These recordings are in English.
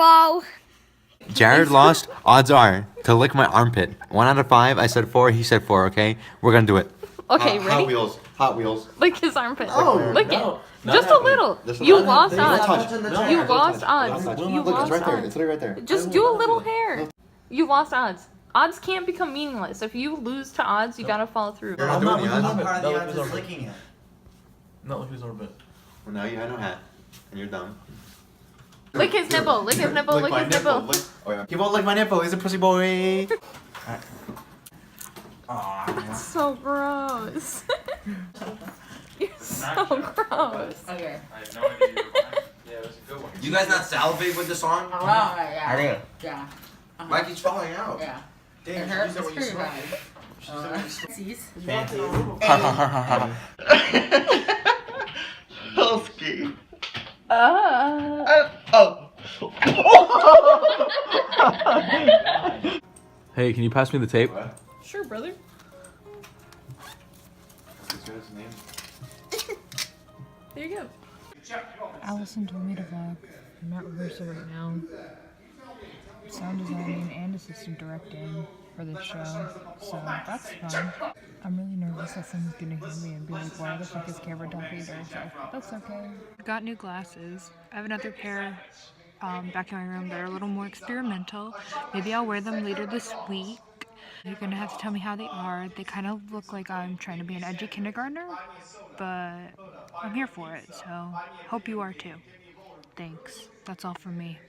Wow. Jared lost. Odds are to lick my armpit. 1 out of 5. I said 4. He said 4. Okay, we're gonna do it. Okay, Hot ready? Wheels. Hot Wheels. Lick his armpit. Oh, Lick no. it. Just a little. You lost odds. Touch. You lost odds. You Look, it's lost right there. odds. It's literally right there. Just do a little hair. You lost odds. Odds can't become meaningless. If you lose to odds, you gotta follow through. You're not I'm not doing the looking odds. at Part of the No, odds it's is over. licking it. Not look his orbit. Well, now you have no hat, and you're dumb. Lick his nipple. Lick his nipple. Lick my his nipple. Lick. Oh yeah. He won't lick my nipple. He's a pussy boy. Aw. So gross. You're so gross. Okay. I have no idea. Yeah, it was a good one. You guys not salivate with the song? Oh, yeah. I did. Yeah. Mikey's falling out. Yeah. Damn, It she hurts. used that It's when you pretty smoke. bad. Husky. Hey, can you pass me the tape? Sure, brother. There you go. Allison told me to vlog. I'm at rehearsal right now. Sound designing and assistant directing for this show, so that's fun. I'm really nervous that someone's gonna hear me and be like, why the fuck is Cameron talking to her? So that's okay. Got new glasses. I have another pair back in my room that are a little more experimental. Maybe I'll wear them later this week. You're gonna have to tell me how they are. They kind of look like I'm trying to be an edgy kindergartner, but I'm here for it, so hope you are too. Thanks. That's all from me.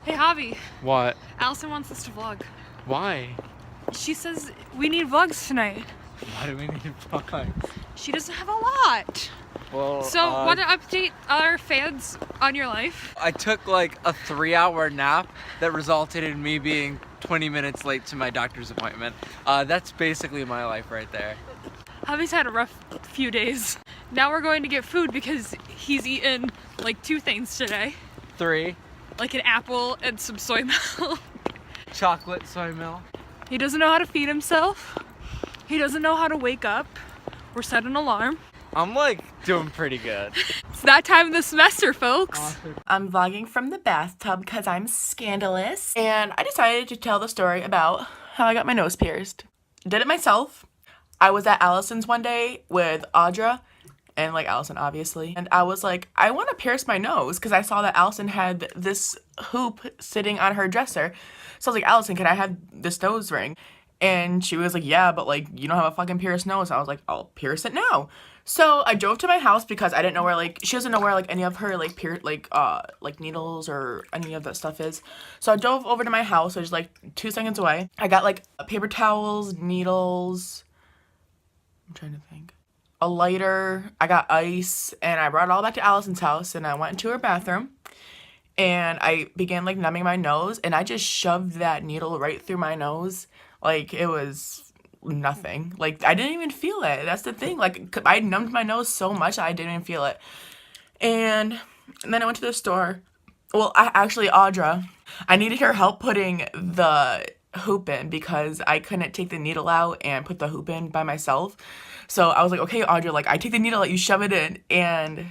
Hey Javi, What? Allison wants us to vlog. Why? She says we need vlogs tonight. Why do we need vlogs? She doesn't have a lot. Well, So want to update our fans on your life? I took like a 3-hour nap that resulted in me being 20 minutes late to my doctor's appointment. That's basically my life right there. Javi's had a rough few days. Now we're going to get food because he's eaten like 2 things today. 3, Like an apple and some soy milk. chocolate soy milk. He doesn't know how to feed himself. He doesn't know how to wake up or set an alarm. I'm like doing pretty good. It's that time of the semester, folks. I'm vlogging from the bathtub because I'm scandalous. And I decided to tell the story about how I got my nose pierced. Did it myself. I was at Allison's one day with Audra and like Allison obviously. And I was like, I want to pierce my nose because I saw that Allison had this hoop sitting on her dresser. So I was like, Allison, can I have this nose ring? And she was like, yeah, but like you don't have a fucking pierced nose. I was like, I'll pierce it now. So I drove to my house because I didn't know where like she doesn't know where like any of her like like needles or any of that stuff is. So I drove over to my house, which is like 2 seconds away. I got like paper towels, needles. I'm trying to think. A lighter. I got ice, and I brought it all back to Allison's house, and I went into her bathroom, and I began like numbing my nose, and I just shoved that needle right through my nose, like it was nothing. Like I didn't even feel it. That's the thing. Like I numbed my nose so much I didn't even feel it. And then I went to the store. Well, Audra, I needed her help putting the hoop in because I couldn't take the needle out and put the hoop in by myself. So I was like, okay, Audra, like I take the needle out, you shove it in. And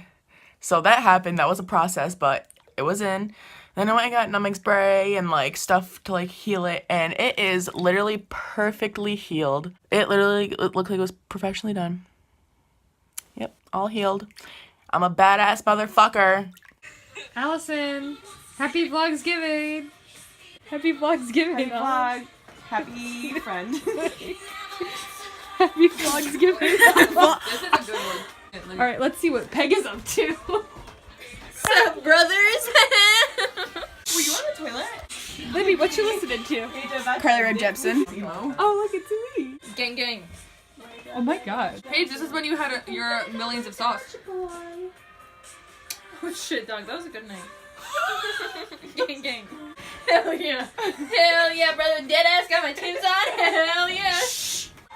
so that happened. That was a process, but it was in. Then I went and got numbing spray and like stuff to like heal it, and it is literally perfectly healed. It looked like it was professionally done. Yep, all healed. I'm a badass motherfucker. Allison, happy Vlogsgiving. Happy Vlogsgiving. Vlog. Happy friend. Happy Vlogsgiving. This is a good one. All right, let's see what Peg is up to. What's up, brothers? Were you on the toilet? Libby, what you listening to? Carly Rae Jepsen. Oh, look, it's me. Gang, gang. Oh my god. Paige, this is when you had your millions of sauce. Oh shit, dog, that was a good night. Gang, gang. Hell yeah. Hell yeah, brother. Deadass got my tins on. Hell yeah.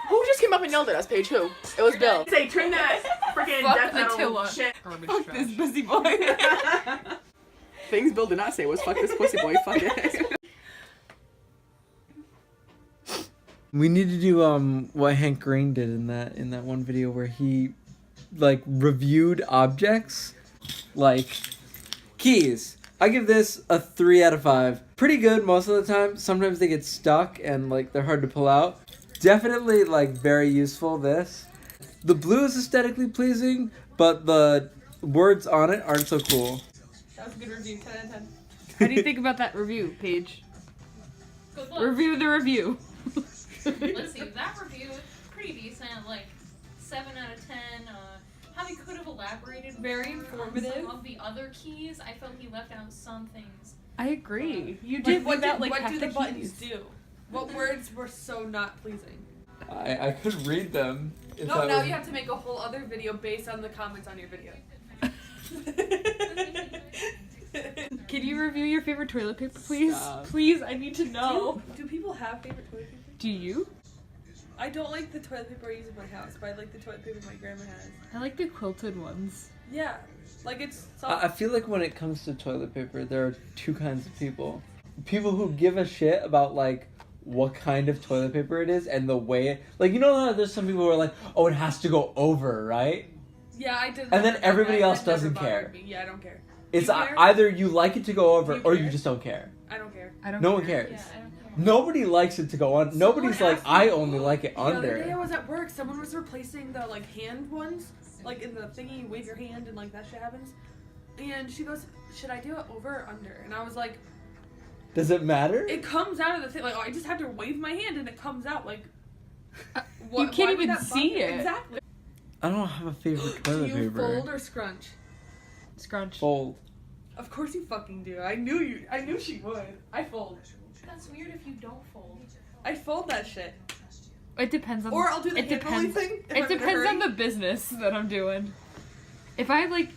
Who just came up and yelled at us, Paige? Who? It was Bill. Say, turn that freaking Fuck death metal Attila. shit. Fuck this pussy boy. Things Bill did not say was fuck this pussy boy. Fuck it. We need to do what Hank Green did in that one video where he like reviewed objects like keys. I give this a 3 out of 5. Pretty good most of the time. Sometimes they get stuck and like they're hard to pull out. Definitely like very useful, this. The blue is aesthetically pleasing, but the words on it aren't so cool. That was a good review. 10 out of 10. How do you think about that review, Paige? Good luck. Review the review. Let's see. That review is pretty decent. Like 7 out of 10. How he could have elaborated Very more informative. on some of the other keys. I felt he left out some things. I agree. You Like, did what leave out, did, like, what half do the the buttons keys. do? What words were so not pleasing? I could read them. If No, that now was- you have to make a whole other video based on the comments on your video. Can you review your favorite toilet paper, please? Stop. Please, I need to know. Do people have favorite toilet paper? Do you? I don't like the toilet paper I use in my house, but I like the toilet paper my grandma has. I like the quilted ones. Yeah, like it's I feel like when it comes to toilet paper, there are two kinds of people. People who give a shit about like what kind of toilet paper it is and the way it, like, you know how there's some people who are like, oh, it has to go over, right? yeah, I did. And then never- everybody that else never doesn't bothered care. me. Yeah, I don't care. It's You care? either you like it to go over Do you or care? you just don't care. I don't care. I don't No one care. cares. Yeah, I don't care. Nobody likes it to go on. Nobody's like, asked me- I only like it The other day I under. was at work, someone was replacing the like hand ones, like in the thingy you wave your hand and like that shit happens. And she goes, should I do it over or under? And I was like, Does it matter? it comes out of the thing. Like, oh, I just have to wave my hand and it comes out. Like, You can't why would even that see bother- it. Exactly. I don't have a favorite Do toilet you paper. fold or scrunch? Scrunch. Fold. Of course you fucking do. I knew you. I knew she would. I fold. That's weird if you don't fold. I fold that shit. It depends on. Or I'll do the it hand rolling depends. thing. if It I'm in a depends on hurry. the business that I'm doing. If I like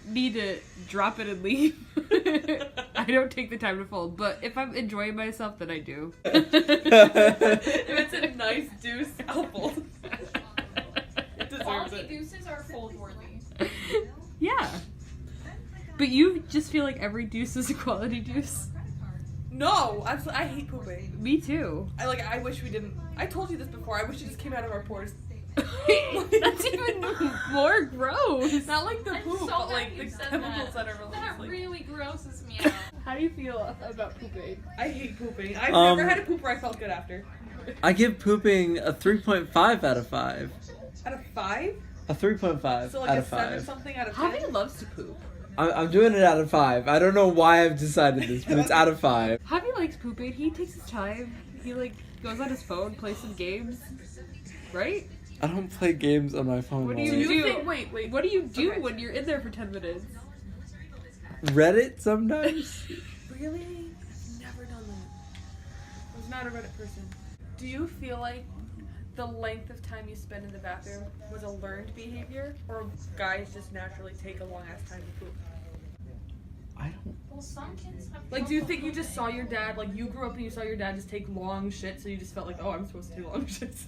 need to drop it and leave, I don't take the time to fold. But if I'm enjoying myself, then I do. If it's a nice deuce, I'll fold. It deserves Quality it. deuces are fold worthy. Yeah. But you just feel like every deuce is a quality deuce. No, I hate pooping. Me too. I wish we didn't. I told you this before. I wish it just came out of our pores. That's even more gross. Not like the I'm poop, so but glad like you the said chemicals that are That released. Like, really grosses me out. How do you feel about pooping? I hate pooping. I've Um, never had a poop where I felt good after. I give pooping a 3.5 out of 5. Out of 5? A 3.5 So like out a of 7 5. something out of 10? Javi loves to poop. I'm doing it out of 5. I don't know why I've decided this, but it's out of 5. Javi likes pooping. He takes his time. He like goes on his phone, plays some games. Right? I don't play games on my phone. What do Molly. Do you you do? think? Wait. What do you do Okay. when you're in there for 10 minutes? Reddit sometimes? Really? I've never done that. I was not a Reddit person. Do you feel like the length of time you spend in the bathroom was a learned behavior, or guys just naturally take a long ass time to poop? I don't. Well, some kids have. Like, do you think you just saw your dad, like, you grew up and you saw your dad just take long shit, so you just felt like, oh, I'm supposed to take long shits?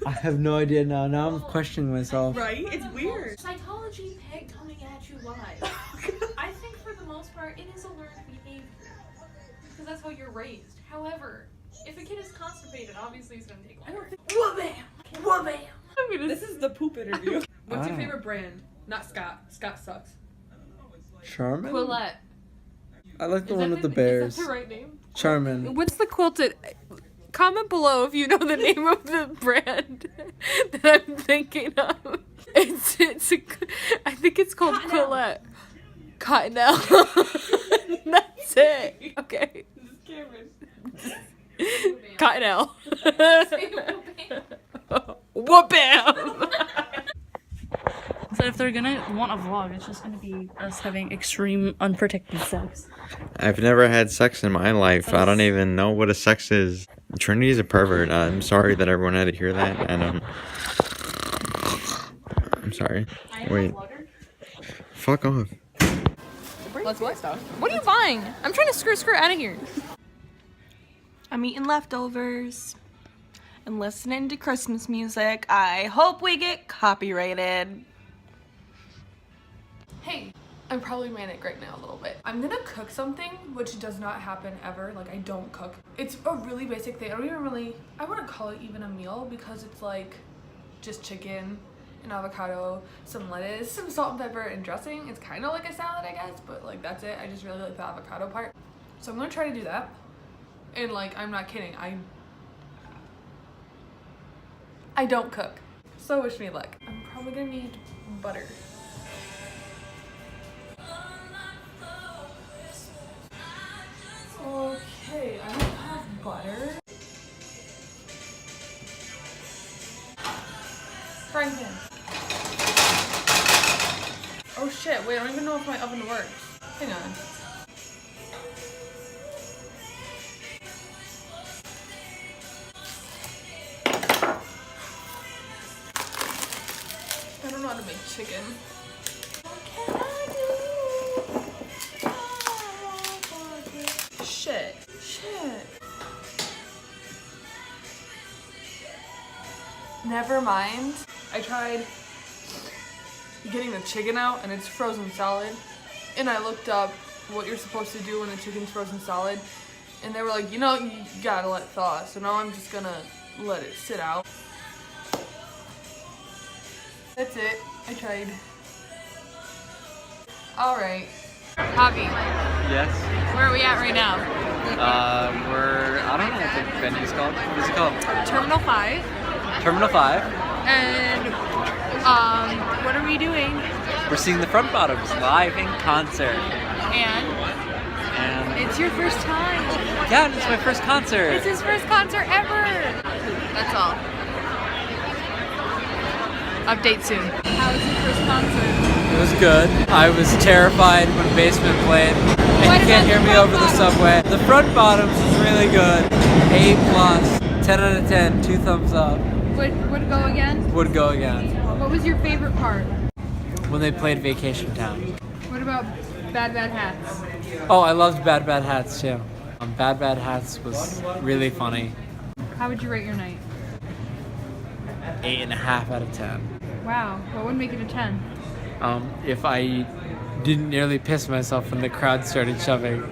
I have no idea now. Now I'm questioning myself. Right? It's weird. Psychology peg coming at you live. I think for the most part, it is a learned behavior. Because that's how you're raised. However, if a kid is constipated, obviously it's going to take I longer. don't think. Whoa-bam! Whoa-bam! I'm gonna This is the poop interview. What's your Wow. favorite brand? Not Scott. Scott sucks. Charmin? Quillette. I like the Is one that with the bears. Is that the right name? Charmin. What's the quilted? Comment below if you know the name of the brand that I'm thinking of. It's a, I think it's called Quillette. Cottonelle. That's it. Okay. This is Cameron. Cottonelle. Whoop-bam. Whoop-bam. So if they're gonna want a vlog, it's just gonna be us having extreme unprotected sex. I've never had sex in my life. I don't even know what a sex is. Trinity's a pervert. I'm sorry that everyone had to hear that. And I'm sorry. Wait. Fuck off. Let's what stuff? What are you buying? I'm trying to skirt out of here. I'm eating leftovers and listening to Christmas music. I hope we get copyrighted. Hey, I'm probably manic right now a little bit. I'm gonna cook something, which does not happen ever. Like, I don't cook. It's a really basic thing. I wouldn't call it even a meal because it's like just chicken an avocado, some lettuce, some salt and pepper, and dressing. It's kind of like a salad, I guess, but like that's it. I just really like the avocado part. So I'm gonna try to do that. And like, I'm not kidding. I don't cook. So wish me luck. I'm probably gonna need butter. Okay, I don't have butter. Frying pan. Oh shit, wait, I don't even know if my oven works. Hang on. I don't know how to make chicken. Shit. Never mind. I tried getting the chicken out and it's frozen solid. And I looked up what you're supposed to do when the chicken's frozen solid. And they were like, you know, you gotta let it thaw. So now I'm just gonna let it sit out. That's it. I tried. Alright. Javi, Yes. where are we at right now? I don't know what the venue's called. What's it called? Terminal 5. Terminal 5. And, what are we doing? We're seeing the Front Bottoms live in concert. And And it's your first time. yeah, it's my first concert. It's his first concert ever. That's all. Update soon. How was your first concert? It was good. I was terrified when Basement played. And What you can't about hear the me Front over the subway. The Front Bottoms is really good. A+. 10 out of 10. 2 thumbs up. Would go again? Would go again. What was your favorite part? When they played Vacation Town. What about Bad Bad Hats? Oh, I loved Bad Bad Hats too. Bad Bad Hats was really funny. How would you rate your night? 8.5 out of 10. Wow. What would make it a 10? If I didn't nearly piss myself when the crowd started shoving.